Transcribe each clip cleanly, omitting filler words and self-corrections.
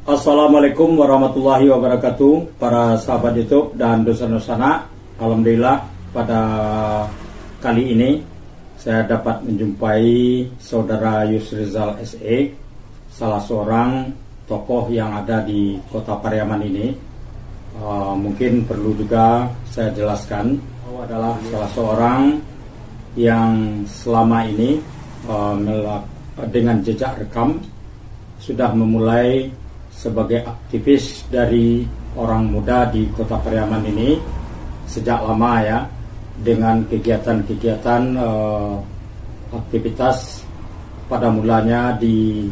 Assalamualaikum warahmatullahi wabarakatuh, para sahabat YouTube dan dosen-dosana. Alhamdulillah pada kali ini saya dapat menjumpai saudara Yusrizal SE, salah seorang tokoh yang ada di Kota Pariaman ini. Mungkin perlu juga saya jelaskan bahwa adalah salah seorang yang selama ini dengan jejak rekam sudah memulai sebagai aktivis dari orang muda di Kota Pariaman ini sejak lama ya, dengan kegiatan-kegiatan aktivitas pada mulanya di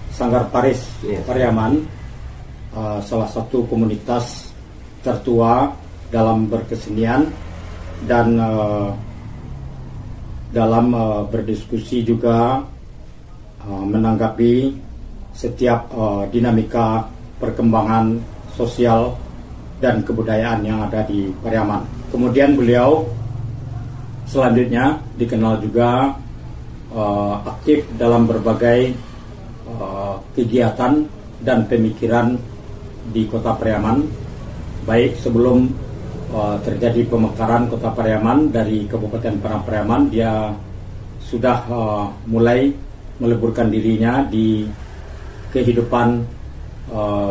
Sanggar Paris Pariaman, salah satu komunitas tertua dalam berkesenian dan dalam berdiskusi juga menanggapi setiap dinamika perkembangan sosial dan kebudayaan yang ada di Pariaman. Kemudian beliau selanjutnya dikenal juga aktif dalam berbagai kegiatan dan pemikiran di Kota Pariaman, baik sebelum terjadi pemekaran Kota Pariaman dari Kabupaten Padang Pariaman, dia sudah mulai meleburkan dirinya di kehidupan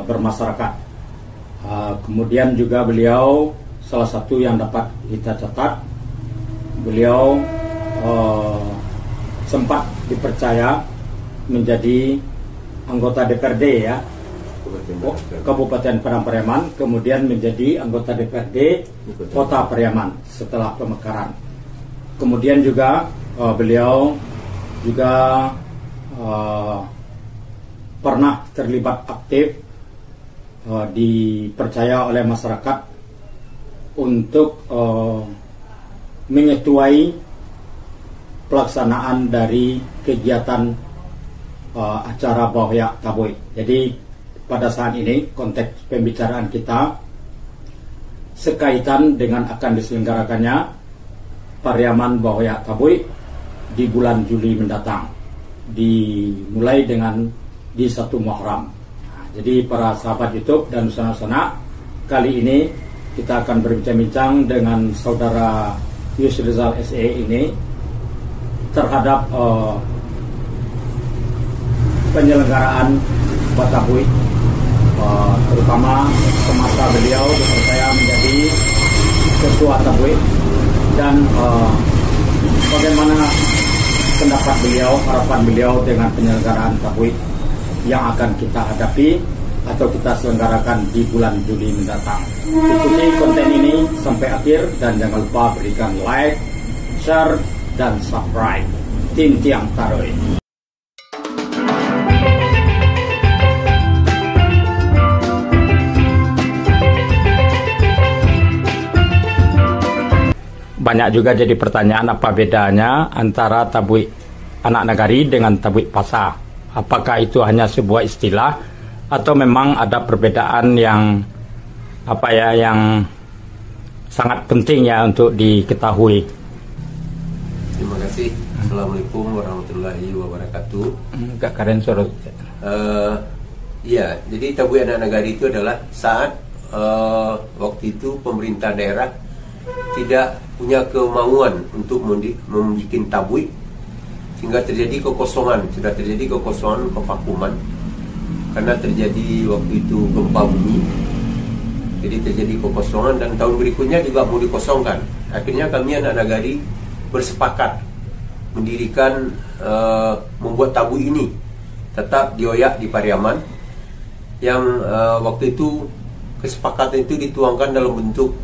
bermasyarakat. Kemudian juga beliau salah satu yang dapat kita catat, beliau sempat dipercaya menjadi anggota DPRD ya, Kabupaten Padang Pariaman, kemudian menjadi anggota DPRD Kota Pariaman setelah pemekaran. Kemudian juga beliau juga pernah terlibat aktif, dipercaya oleh masyarakat untuk mengetuai pelaksanaan dari kegiatan acara Bahoyak Tabui. Jadi pada saat ini konteks pembicaraan kita sekaitan dengan akan diselenggarakannya Pariaman Bahoyak Tabui di bulan Juli mendatang, dimulai dengan di 1 Muharram. Jadi para sahabat YouTube dan sana-sana, kali ini kita akan berbincang-bincang dengan saudara Yusrizal SE ini terhadap penyelenggaraan Batabui, terutama semasa beliau dipercaya menjadi ketua Tabui, dan bagaimana pendapat beliau, harapan beliau dengan penyelenggaraan Tabui yang akan kita hadapi atau kita selenggarakan di bulan Juli mendatang. Ikuti konten ini sampai akhir dan jangan lupa berikan like, share, dan subscribe. Tim Tiang Taroy. Banyak juga jadi pertanyaan apa bedanya antara Tabui Anak Nagari dengan Tabui Pasa. Apakah itu hanya sebuah istilah atau memang ada perbedaan yang yang sangat penting ya untuk diketahui? Terima kasih. Assalamualaikum warahmatullahi wabarakatuh. Kak Karen Sorot. Ya, jadi Tabui Anak Nagari itu adalah saat waktu itu pemerintah daerah tidak punya kemauan untuk membuat tabui, sehingga terjadi kekosongan, sudah terjadi kekosongan, kevakuman, karena terjadi waktu itu gempa bumi. Jadi terjadi kekosongan dan tahun berikutnya juga mau dikosongkan. Akhirnya kami Anak Nagari bersepakat mendirikan, membuat tabui ini tetap dioyak di Pariaman, yang waktu itu kesepakatan itu dituangkan dalam bentuk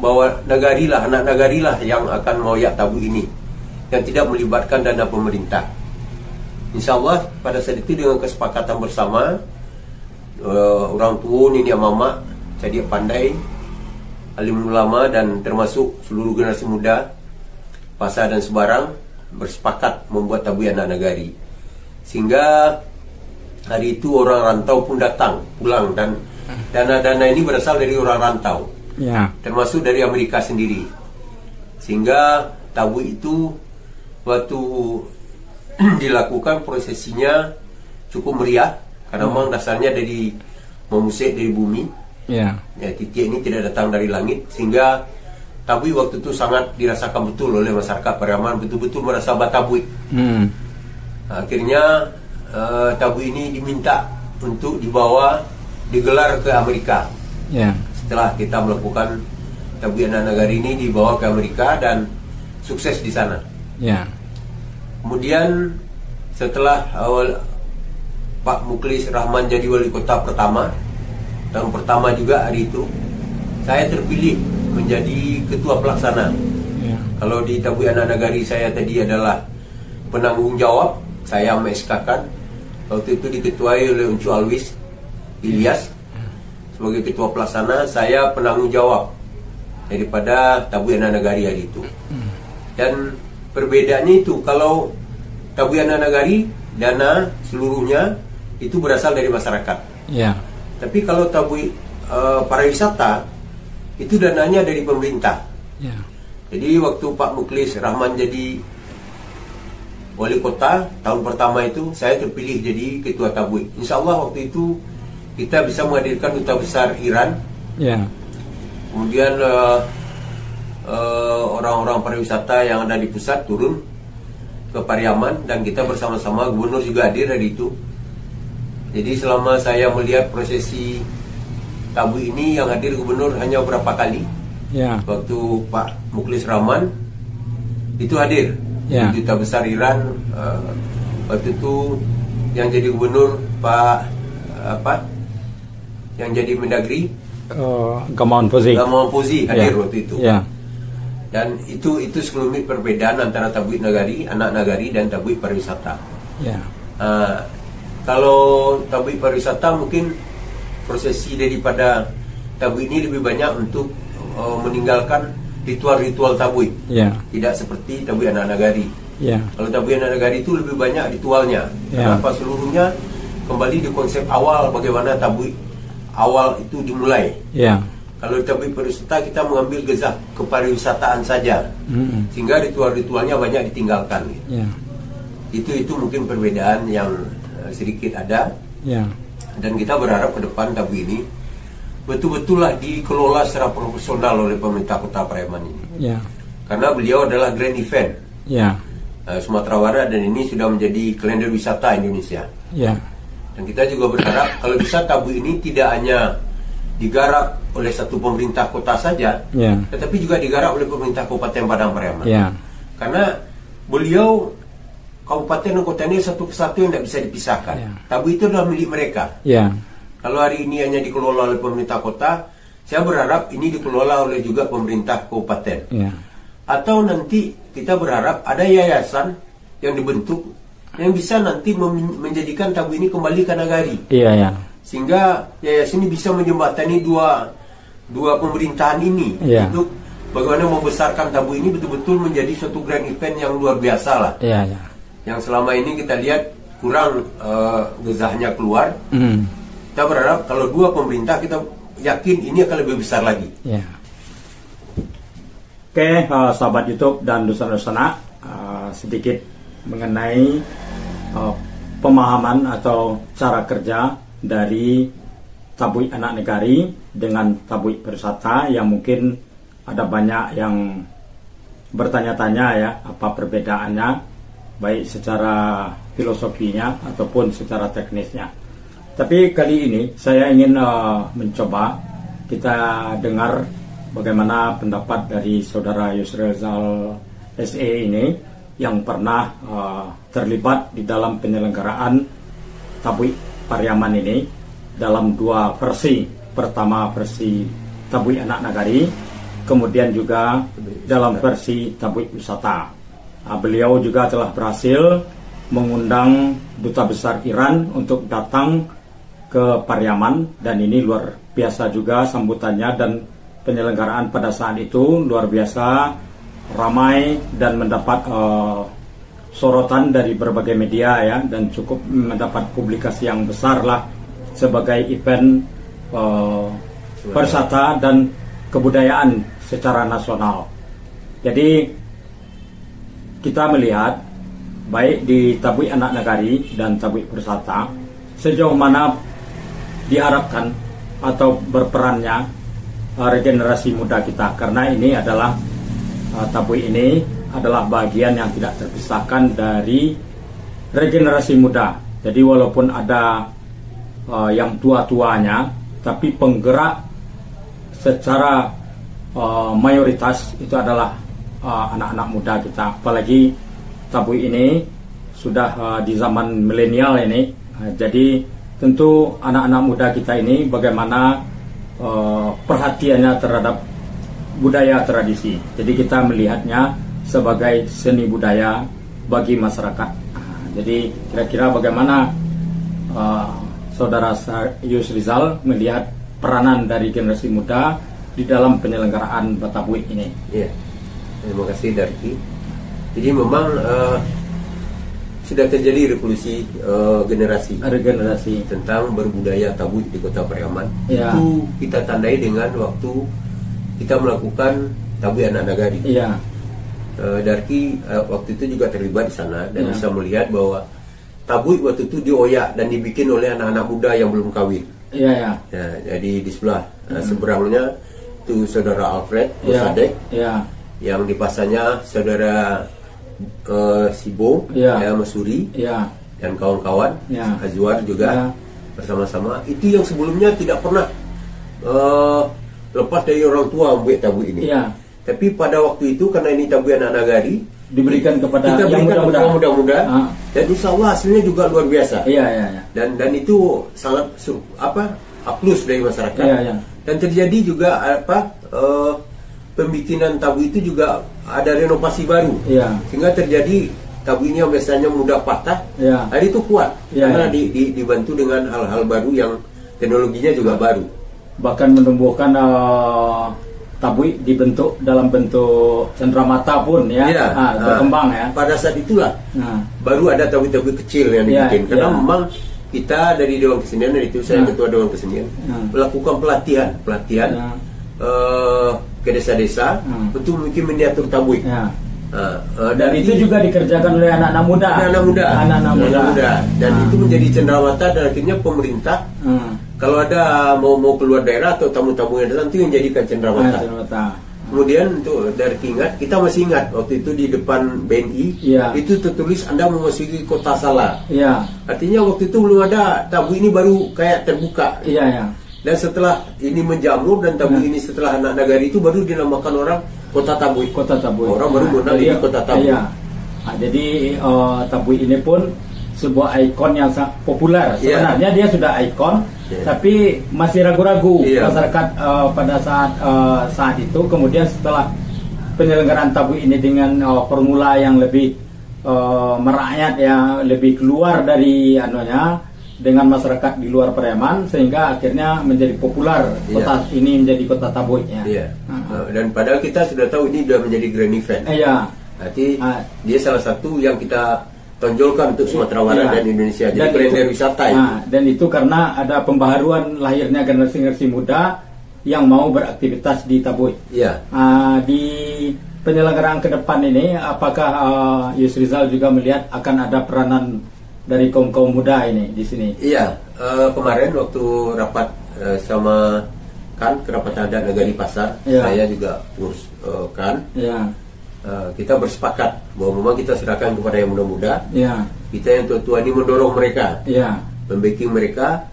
bahwa anak nagarilah yang akan mengoyak tabui ini, yang tidak melibatkan dana pemerintah. Insya Allah pada saat itu dengan kesepakatan bersama orang tua, nenek mama, jadi pandai, alim ulama, dan termasuk seluruh generasi muda Pasa dan Sebarang bersepakat membuat Tabui Anak Nagari. Sehingga hari itu orang rantau pun datang pulang, dan dana-dana ini berasal dari orang rantau ya, termasuk dari Amerika sendiri. Sehingga Tabui itu waktu dilakukan prosesinya cukup meriah, Karena memang dasarnya dari memusik dari bumi. Ya. Ya, titik ini tidak datang dari langit, sehingga tabui waktu itu sangat dirasakan betul oleh masyarakat Pariaman, betul-betul merasa batabui. Akhirnya tabui ini diminta untuk digelar ke Amerika. Ya. Setelah kita melakukan tabui anak nagari ini, dibawa ke Amerika dan sukses di sana. Ya. Kemudian setelah Pak Mukhlis Rahman jadi wali kota pertama, tahun pertama juga hari itu saya terpilih menjadi ketua pelaksana. Ya. Kalau di tabui anak nagari saya tadi adalah penanggung jawab, saya mengeskakan. Waktu itu diketuai oleh Uncu Alwis Ilyas sebagai ketua pelaksana, saya penanggung jawab daripada tabui anak nagari hari itu. Dan perbedaannya itu, kalau tabui anak nagari dana seluruhnya itu berasal dari masyarakat. Ya. Tapi kalau tabui pariwisata itu dananya dari pemerintah. Ya. Jadi waktu Pak Mukhlis Rahman jadi wali kota tahun pertama itu, saya terpilih jadi ketua tabui. Insya Allah waktu itu kita bisa menghadirkan duta besar Iran. Ya. Kemudian orang-orang pariwisata yang ada di pusat turun ke Pariaman, dan kita bersama-sama, gubernur juga hadir hari itu. Jadi selama saya melihat prosesi tabui ini, yang hadir gubernur hanya beberapa kali. Ya. Waktu Pak Mukhlis Rahman itu hadir. Ya. Duta besar Iran, waktu itu yang jadi gubernur Pak yang jadi Mendagri Gamawan Fauzi. Gamawan Fauzi hadir Ya. waktu itu. Ya. Dan itu sekelumit perbedaan antara tabui nagari, anak nagari, dan tabui pariwisata. Ya. Kalau tabui pariwisata mungkin prosesi daripada tabui ini lebih banyak untuk meninggalkan ritual-ritual tabui. Ya. Tidak seperti tabui anak nagari. Ya. Kalau tabui anak nagari itu lebih banyak ritualnya. Ya. Kenapa? Seluruhnya kembali di konsep awal, bagaimana tabui awal itu dimulai. Ya. Kalau tabui pariwisata kita mengambil gezah kepariwisataan saja, sehingga ritual-ritualnya banyak ditinggalkan. Ya. Itu mungkin perbedaan yang sedikit ada. Ya. Dan kita berharap ke depan tabui ini betul-betullah dikelola secara profesional oleh pemerintah Kota Pariaman ini. Ya. Karena beliau adalah grand event Ya. Sumatera Barat, dan ini sudah menjadi kalender wisata Indonesia. Ya. Dan kita juga berharap kalau bisa tabui ini tidak hanya digarap oleh satu pemerintah kota saja, Ya. tetapi juga digarap oleh pemerintah Kabupaten Padang Pariaman. Ya. Karena beliau, kabupaten dan kota ini satu kesatu yang tidak bisa dipisahkan. Ya. Tabui itu adalah milik mereka. Ya. Kalau hari ini hanya dikelola oleh pemerintah kota, saya berharap ini dikelola oleh juga pemerintah kabupaten. Ya. Atau nanti kita berharap ada yayasan yang dibentuk yang bisa nanti menjadikan tabui ini kembali ke nagari. Iya, ya. Sehingga yayasan ini bisa menjembatani dua pemerintahan ini. Ya. Untuk bagaimana membesarkan tabui ini betul-betul menjadi suatu grand event yang luar biasa lah. Iya, ya. Yang selama ini kita lihat kurang gezahnya keluar. Kita berharap kalau dua pemerintah, kita yakin ini akan lebih besar lagi. Ya. Oke, sahabat YouTube dan Dusana sedikit mengenai pemahaman atau cara kerja dari tabui anak nagari dengan tabui pariwisata, yang mungkin ada banyak yang bertanya-tanya ya, apa perbedaannya baik secara filosofinya ataupun secara teknisnya. Tapi kali ini saya ingin mencoba kita dengar bagaimana pendapat dari saudara Yusril Zal SE ini yang pernah terlibat di dalam penyelenggaraan tabui Pariaman ini dalam dua versi. Pertama versi tabui anak nagari, kemudian juga dalam versi tabui wisata. Beliau juga telah berhasil mengundang duta besar Iran untuk datang ke Pariaman, dan ini luar biasa juga sambutannya, dan penyelenggaraan pada saat itu luar biasa ramai dan mendapat sorotan dari berbagai media ya, dan cukup mendapat publikasi yang besar lah sebagai event pariwisata dan kebudayaan secara nasional. Jadi kita melihat baik di tabui anak nagari dan tabui pariwisata sejauh mana diharapkan atau berperannya regenerasi muda kita, karena ini adalah Tabuik ini adalah bagian yang tidak terpisahkan dari regenerasi muda. Jadi walaupun ada yang tua-tuanya, tapi penggerak secara mayoritas itu adalah anak-anak muda kita. Apalagi Tabuik ini sudah di zaman milenial ini, jadi tentu anak-anak muda kita ini bagaimana perhatiannya terhadap budaya tradisi. Jadi kita melihatnya sebagai seni budaya bagi masyarakat. Jadi kira-kira bagaimana Saudara Yusrizal melihat peranan dari generasi muda di dalam penyelenggaraan Tabuik ini? Ya, terima kasih Darki. Jadi memang sudah terjadi revolusi generasi tentang berbudaya Tabuik di Kota Pariaman. Ya. Itu kita tandai dengan waktu kita melakukan Tabuik Anak Nagari. Iya. Darki waktu itu juga terlibat di sana dan Ya. bisa melihat bahwa Tabuik waktu itu dioyak dan dibikin oleh anak-anak muda yang belum kawin. Iya, ya. Ya, jadi di sebelah seberangnya itu Saudara Alfred Ya. Musadek, Ya. yang di pasarnya Saudara Sibo, Ya. Masuri, Ya. dan kawan-kawan, Ya. Azwar juga Ya. bersama-sama. Itu yang sebelumnya tidak pernah lepas dari orang tua membuat Tabuik ini. Iya. Tapi pada waktu itu karena ini Tabuik Anak Nagari, Diberikan kepada kita yang berikan kepada muda-muda, Ah. dan insya Allah hasilnya juga luar biasa. Iya, iya, iya. Dan itu sangat plus dari masyarakat. Iya, iya. Dan terjadi juga pembikinan Tabuik itu juga ada renovasi baru. Iya. Sehingga terjadi Tabuik ini yang biasanya mudah patah, Iya. hari itu kuat. Iya, Karena iya. dibantu dengan hal-hal baru yang teknologinya juga baru. Bahkan menumbuhkan Tabuik dibentuk dalam bentuk cenderamata pun ya, Iya. berkembang ya. Pada saat itulah Nah, baru ada Tabuik-Tabuik kecil yang Iya, dibikin. Karena iya. memang kita dari Dewan Kesenian, dan itu saya Nah. ketua Dewan Kesenian, melakukan pelatihan Nah. ke desa-desa untuk bikin miniatur Tabuik. ya. Dan itu juga dikerjakan oleh anak-anak muda. Anak-anak muda. Dan itu menjadi cenderamata, dan akhirnya pemerintah kalau ada mau keluar daerah atau tamu-tamu yang datang itu yang jadikan cenderamata. Cenderamata. Kemudian untuk dari ingat, kita masih ingat waktu itu di depan BNI, Iya. itu tertulis Anda memasuki kota Salak. Iya. Artinya waktu itu belum ada, Tabuik ini baru kayak terbuka. Iya, ya. Dan setelah ini menjamur dan Tabuik ini setelah Anak Nagari itu baru dinamakan orang Kota Tabuik. Kota Tabuik. Orang baru mengenal ini Kota Tabuik. Iya. Nah, jadi Tabuik ini pun sebuah ikon yang sangat populer. Iya. Sebenarnya dia sudah ikon, Iya. tapi masih ragu-ragu Iya. masyarakat pada saat itu. Kemudian setelah penyelenggaraan Tabuik ini dengan formula yang lebih merakyat, ya lebih keluar dari dengan masyarakat di luar Pariaman, sehingga akhirnya menjadi populer. Kota ini menjadi Kota Tabuik ya. Iya. Dan padahal kita sudah tahu ini sudah menjadi grand event. Iya. Berarti dia salah satu yang kita tonjolkan untuk Sumatera Barat Iya. dan Indonesia. Jadi Dan kalender itu- wisata Dan itu karena ada pembaharuan lahirnya generasi-generasi muda yang mau beraktivitas di Tabuik. Iya. Di penyelenggaraan ke depan ini, apakah Yusrizal juga melihat akan ada peranan dari kaum muda ini di sini? Iya. Kemarin waktu rapat sama kerapatan adat Nagari Pasar, Iya. saya juga urus Ya, kita bersepakat bahwa memang kita serahkan kepada yang muda-muda. ya, Kita yang tua-tua ini mendorong mereka, ya, membacking mereka.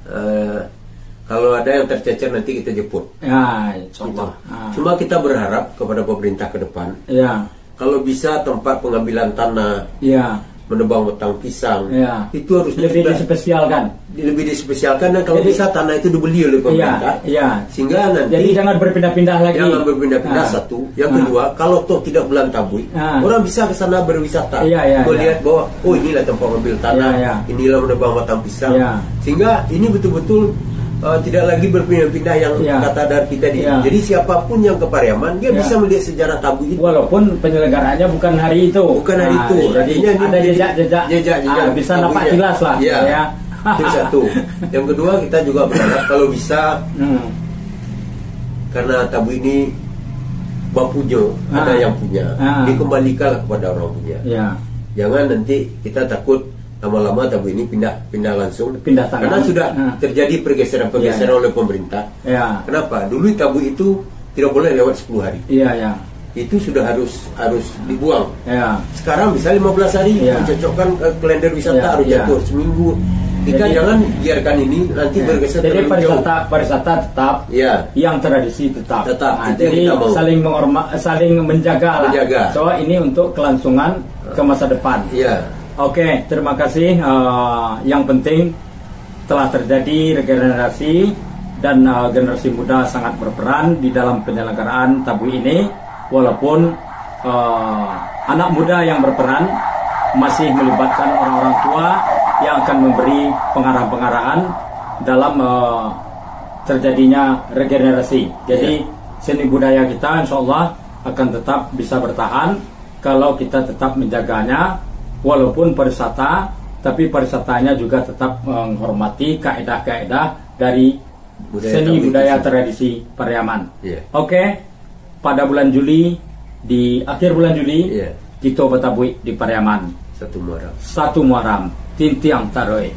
Kalau ada yang tercecer nanti kita jemput. ya, insyaallah. Cuma kita berharap kepada pemerintah ke depan, Ya, kalau bisa tempat pengambilan tanah, ya, menebang batang pisang, ya. itu harusnya Lebih sudah dispesialkan. lebih dispesialkan, dan kalau Jadi- bisa tanah itu dibeli oleh pemerintah, Iya. sehingga nanti Jadi jangan berpindah-pindah lagi. jangan berpindah-pindah. Satu, yang kedua, kalau toh tidak bulan Tabuik, orang bisa ke sana berwisata, Iya, iya, melihat bahwa inilah tempat mengambil tanah, Iya, iya. inilah menebang batang pisang, Iya. sehingga ini betul-betul tidak lagi berpindah-pindah yang Iya. kata dari kita di. Iya. Jadi siapapun yang ke Pariaman, dia Iya. bisa melihat sejarah Tabuik itu. Walaupun penyelenggaraannya bukan hari itu. Bukan hari itu. Jadi Artinya ini ada menjadi- jejak-jejak. jejak-jejak Bisa Tabuiknya. nampak jelas lah. Iya. Ya. Itu satu. Yang kedua, kita juga berharap kalau bisa, karena Tabuik ini bapunya, ada yang punya, dikembalikanlah kepada orang punya. Ya. Jangan nanti kita takut lama-lama tabu ini pindah langsung. Pindah tangan. Karena sudah terjadi pergeseran oleh pemerintah. Ya. Kenapa? Dulu tabu itu tidak boleh lewat 10 hari. Iya, ya. Itu sudah harus dibuang. Ya. Sekarang bisa 15 hari, mencocokkan kalender wisata harus jatuh seminggu. Kita jangan biarkan ini nanti bergeser. Jadi pariwisata tetap, yang tradisi tetap. Nah, jadi saling menjaga lah. So ini untuk kelangsungan ke masa depan. Oke, terima kasih. Yang penting telah terjadi regenerasi dan generasi muda sangat berperan di dalam penyelenggaraan tabu ini. Walaupun anak muda yang berperan masih melibatkan orang-orang tua yang akan memberi pengarahan-pengarahan dalam terjadinya regenerasi. Jadi seni budaya kita insya Allah akan tetap bisa bertahan kalau kita tetap menjaganya. Walaupun pariwisata, tapi pariwisatanya juga tetap menghormati kaedah-kaedah dari seni budaya tradisi Pariaman. Oke, pada bulan Juli, di akhir bulan Juli, kita bertabuik di Pariaman. Satu Muharram. Tintiang Taroe.